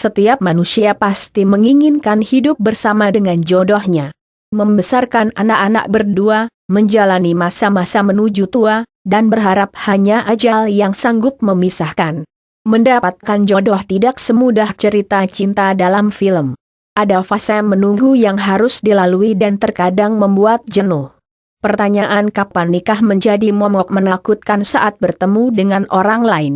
Setiap manusia pasti menginginkan hidup bersama dengan jodohnya. Membesarkan anak-anak berdua, menjalani masa-masa menuju tua, dan berharap hanya ajal yang sanggup memisahkan. Mendapatkan jodoh tidak semudah cerita cinta dalam film. Ada fase menunggu yang harus dilalui dan terkadang membuat jenuh. Pertanyaan kapan nikah menjadi momok menakutkan saat bertemu dengan orang lain.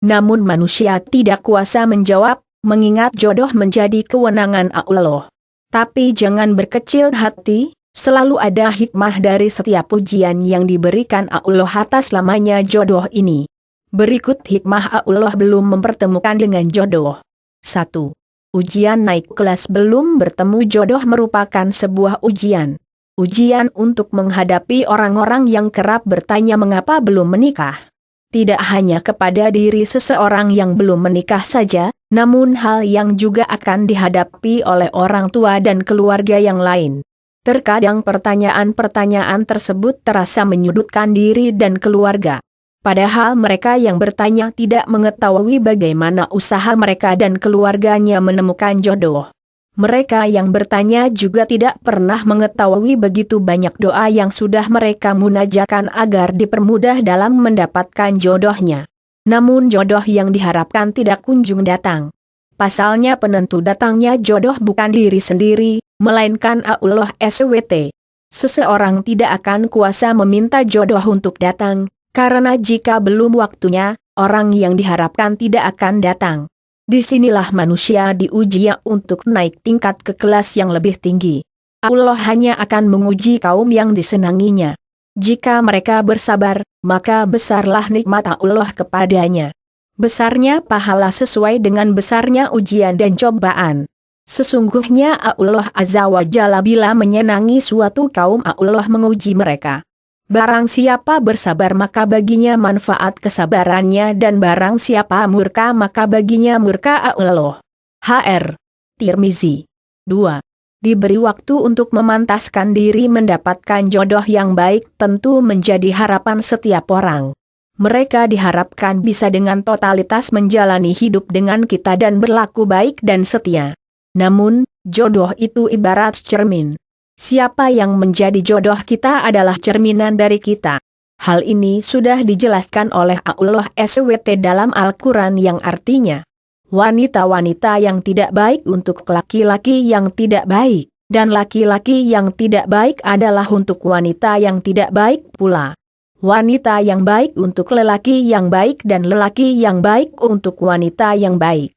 Namun manusia tidak kuasa menjawab, mengingat jodoh menjadi kewenangan Allah. Tapi jangan berkecil hati, selalu ada hikmah dari setiap ujian yang diberikan Allah atas lamanya jodoh ini. Berikut hikmah Allah belum mempertemukan dengan jodoh. 1. Ujian naik kelas belum bertemu jodoh merupakan sebuah ujian. Ujian untuk menghadapi orang-orang yang kerap bertanya mengapa belum menikah. Tidak hanya kepada diri seseorang yang belum menikah saja, namun hal yang juga akan dihadapi oleh orang tua dan keluarga yang lain. Terkadang pertanyaan-pertanyaan tersebut terasa menyudutkan diri dan keluarga. Padahal mereka yang bertanya tidak mengetahui bagaimana usaha mereka dan keluarganya menemukan jodoh. Mereka yang bertanya juga tidak pernah mengetahui begitu banyak doa yang sudah mereka munajatkan agar dipermudah dalam mendapatkan jodohnya. Namun jodoh yang diharapkan tidak kunjung datang. Pasalnya penentu datangnya jodoh bukan diri sendiri, melainkan Allah SWT. Seseorang tidak akan kuasa meminta jodoh untuk datang, karena jika belum waktunya, orang yang diharapkan tidak akan datang. Disinilah manusia diuji untuk naik tingkat ke kelas yang lebih tinggi. Allah hanya akan menguji kaum yang disenanginya. Jika mereka bersabar, maka besarlah nikmat Allah kepadanya. Besarnya pahala sesuai dengan besarnya ujian dan cobaan. Sesungguhnya Allah Azza wa Jalla bila menyenangi suatu kaum Allah menguji mereka. Barang siapa bersabar maka baginya manfaat kesabarannya dan barang siapa murka maka baginya murka Allah. Hr. Tirmizi. 2. Diberi waktu untuk memantaskan diri mendapatkan jodoh yang baik tentu menjadi harapan setiap orang. Mereka diharapkan bisa dengan totalitas menjalani hidup dengan kita dan berlaku baik dan setia. Namun, jodoh itu ibarat cermin. Siapa yang menjadi jodoh kita adalah cerminan dari kita. Hal ini sudah dijelaskan oleh Allah SWT dalam Al-Quran yang artinya, wanita-wanita yang tidak baik untuk laki-laki yang tidak baik, dan laki-laki yang tidak baik adalah untuk wanita yang tidak baik pula. Wanita yang baik untuk lelaki yang baik dan lelaki yang baik untuk wanita yang baik.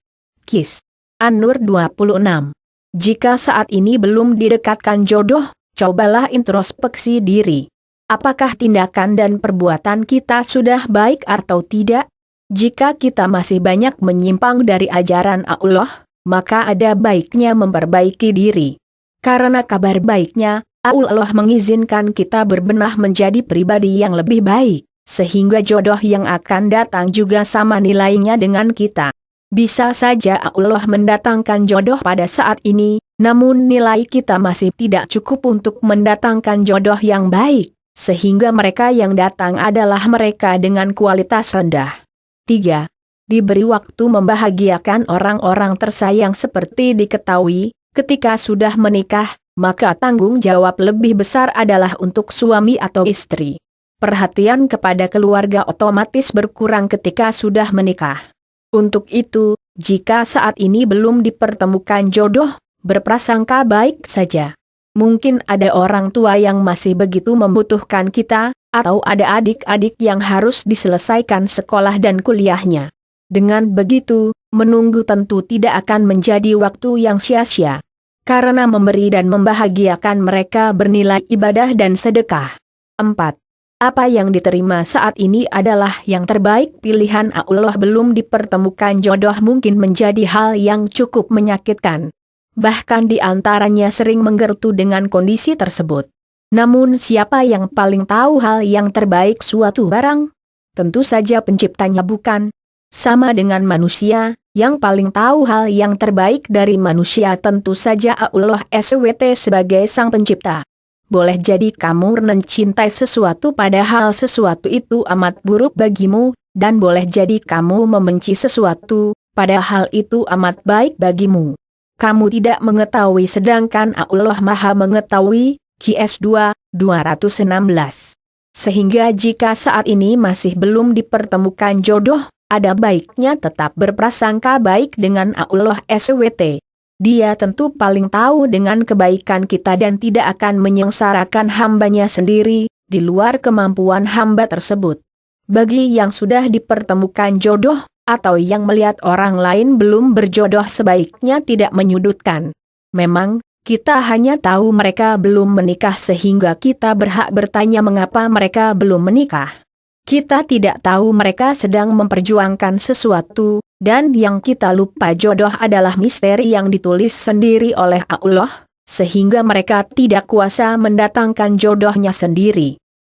Kis. An-Nur 26. Jika saat ini belum didekatkan jodoh, cobalah introspeksi diri. Apakah tindakan dan perbuatan kita sudah baik atau tidak? Jika kita masih banyak menyimpang dari ajaran Allah, maka ada baiknya memperbaiki diri. Karena kabar baiknya, Allah mengizinkan kita berbenah menjadi pribadi yang lebih baik, sehingga jodoh yang akan datang juga sama nilainya dengan kita. Bisa saja Allah mendatangkan jodoh pada saat ini, namun nilai kita masih tidak cukup untuk mendatangkan jodoh yang baik, sehingga mereka yang datang adalah mereka dengan kualitas rendah. 3. Diberi waktu membahagiakan orang-orang tersayang seperti diketahui, ketika sudah menikah, maka tanggung jawab lebih besar adalah untuk suami atau istri. Perhatian kepada keluarga otomatis berkurang ketika sudah menikah. Untuk itu, jika saat ini belum dipertemukan jodoh, berprasangka baik saja. Mungkin ada orang tua yang masih begitu membutuhkan kita, atau ada adik-adik yang harus diselesaikan sekolah dan kuliahnya. Dengan begitu, menunggu tentu tidak akan menjadi waktu yang sia-sia. Karena memberi dan membahagiakan mereka bernilai ibadah dan sedekah. 4. Apa yang diterima saat ini adalah yang terbaik. Pilihan Allah belum dipertemukan jodoh mungkin menjadi hal yang cukup menyakitkan. Bahkan di antaranya sering menggerutu dengan kondisi tersebut. Namun siapa yang paling tahu hal yang terbaik suatu barang? Tentu saja penciptanya bukan. Sama dengan manusia, yang paling tahu hal yang terbaik dari manusia tentu saja Allah SWT sebagai sang pencipta. Boleh jadi kamu mencintai sesuatu padahal sesuatu itu amat buruk bagimu, dan boleh jadi kamu membenci sesuatu, padahal itu amat baik bagimu. Kamu tidak mengetahui sedangkan Allah Maha mengetahui, QS2, 216. Sehingga jika saat ini masih belum dipertemukan jodoh, ada baiknya tetap berprasangka baik dengan Allah SWT. Dia tentu paling tahu dengan kebaikan kita dan tidak akan menyengsarakan hambanya sendiri, di luar kemampuan hamba tersebut. Bagi yang sudah dipertemukan jodoh, atau yang melihat orang lain belum berjodoh sebaiknya tidak menyudutkan. Memang, kita hanya tahu mereka belum menikah sehingga kita berhak bertanya mengapa mereka belum menikah. Kita tidak tahu mereka sedang memperjuangkan sesuatu, dan yang kita lupa jodoh adalah misteri yang ditulis sendiri oleh Allah, sehingga mereka tidak kuasa mendatangkan jodohnya sendiri.